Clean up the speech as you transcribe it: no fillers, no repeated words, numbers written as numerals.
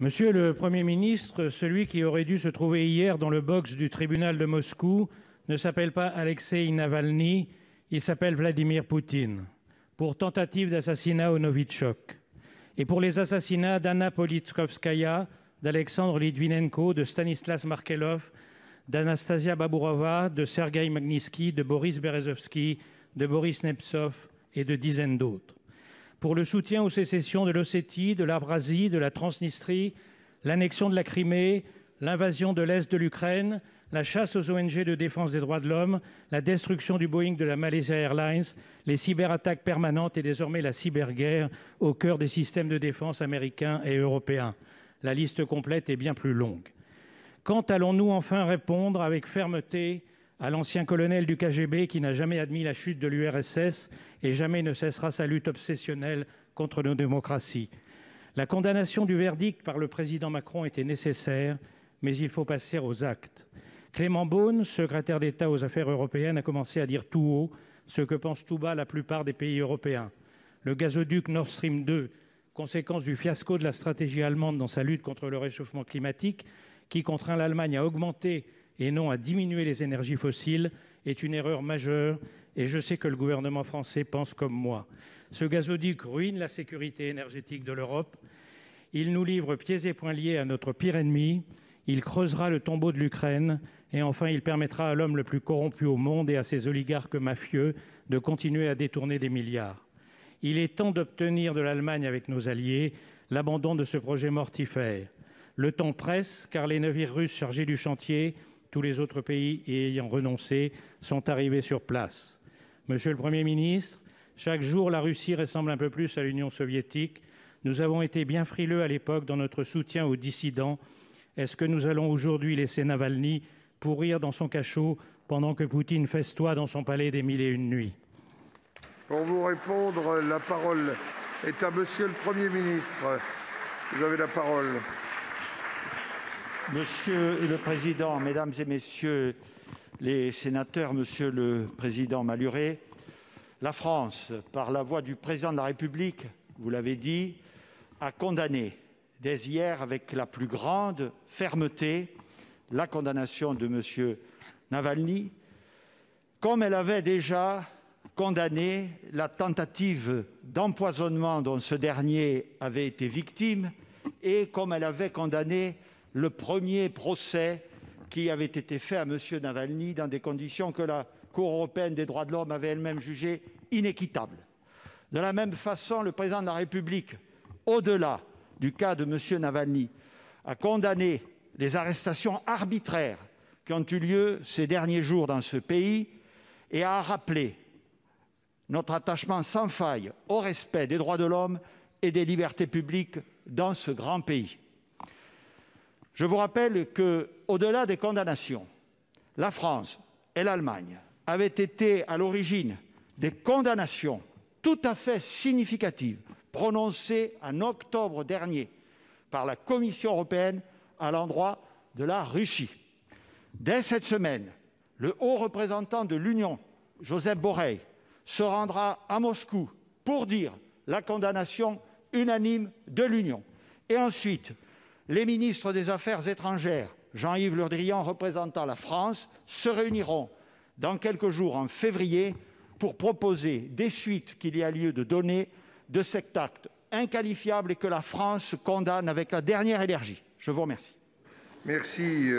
Monsieur le Premier ministre, celui qui aurait dû se trouver hier dans le box du tribunal de Moscou ne s'appelle pas Alexeï Navalny, il s'appelle Vladimir Poutine, pour tentative d'assassinat au Novichok. Et pour les assassinats d'Anna Politkovskaya, d'Alexandre Litvinenko, de Stanislas Markelov, d'Anastasia Baburova, de Sergueï Magnitsky, de Boris Berezovsky, de Boris Nemtsov et de dizaines d'autres. Pour le soutien aux sécessions de l'Ossétie, de l'Abkhazie, de la Transnistrie, l'annexion de la Crimée, l'invasion de l'Est de l'Ukraine, la chasse aux ONG de défense des droits de l'homme, la destruction du Boeing de la Malaysia Airlines, les cyberattaques permanentes et désormais la cyberguerre au cœur des systèmes de défense américains et européens. La liste complète est bien plus longue. Quand allons-nous enfin répondre avec fermeté à l'ancien colonel du KGB qui n'a jamais admis la chute de l'URSS et jamais ne cessera sa lutte obsessionnelle contre nos démocraties? La condamnation du verdict par le président Macron était nécessaire, mais il faut passer aux actes. Clément Beaune, secrétaire d'État aux affaires européennes, a commencé à dire tout haut ce que pensent tout bas la plupart des pays européens. Le gazoduc Nord Stream 2, conséquence du fiasco de la stratégie allemande dans sa lutte contre le réchauffement climatique, qui contraint l'Allemagne à augmenter et non à diminuer les énergies fossiles, est une erreur majeure et je sais que le gouvernement français pense comme moi. Ce gazoduc ruine la sécurité énergétique de l'Europe. Il nous livre pieds et poings liés à notre pire ennemi. Il creusera le tombeau de l'Ukraine et enfin il permettra à l'homme le plus corrompu au monde et à ses oligarques mafieux de continuer à détourner des milliards. Il est temps d'obtenir de l'Allemagne avec nos alliés l'abandon de ce projet mortifère. Le temps presse car les navires russes chargés du chantier, tous les autres pays y ayant renoncé, sont arrivés sur place. Monsieur le Premier ministre, chaque jour la Russie ressemble un peu plus à l'Union soviétique. Nous avons été bien frileux à l'époque dans notre soutien aux dissidents. Est-ce que nous allons aujourd'hui laisser Navalny pourrir dans son cachot pendant que Poutine festoie dans son palais des mille et une nuits? Pour vous répondre, la parole est à Monsieur le Premier ministre. Vous avez la parole. Monsieur le Président, Mesdames et Messieurs les sénateurs, Monsieur le Président Malhuret, la France, par la voix du Président de la République, vous l'avez dit, a condamné dès hier avec la plus grande fermeté la condamnation de M. Navalny, comme elle avait déjà condamné la tentative d'empoisonnement dont ce dernier avait été victime et comme elle avait condamné le premier procès qui avait été fait à M. Navalny dans des conditions que la Cour européenne des droits de l'homme avait elle-même jugées inéquitables. De la même façon, le Président de la République, au-delà du cas de M. Navalny, a condamné les arrestations arbitraires qui ont eu lieu ces derniers jours dans ce pays et a rappelé notre attachement sans faille au respect des droits de l'homme et des libertés publiques dans ce grand pays. Je vous rappelle qu'au-delà des condamnations, la France et l'Allemagne avaient été à l'origine des condamnations tout à fait significatives prononcées en octobre dernier par la Commission européenne à l'endroit de la Russie. Dès cette semaine, le haut représentant de l'Union, Josep Borrell, se rendra à Moscou pour dire la condamnation unanime de l'Union. Et ensuite, les ministres des Affaires étrangères, Jean-Yves Le Drian représentant la France, se réuniront dans quelques jours en février pour proposer des suites qu'il y a lieu de donner de cet acte inqualifiable et que la France condamne avec la dernière énergie. Je vous remercie. Merci.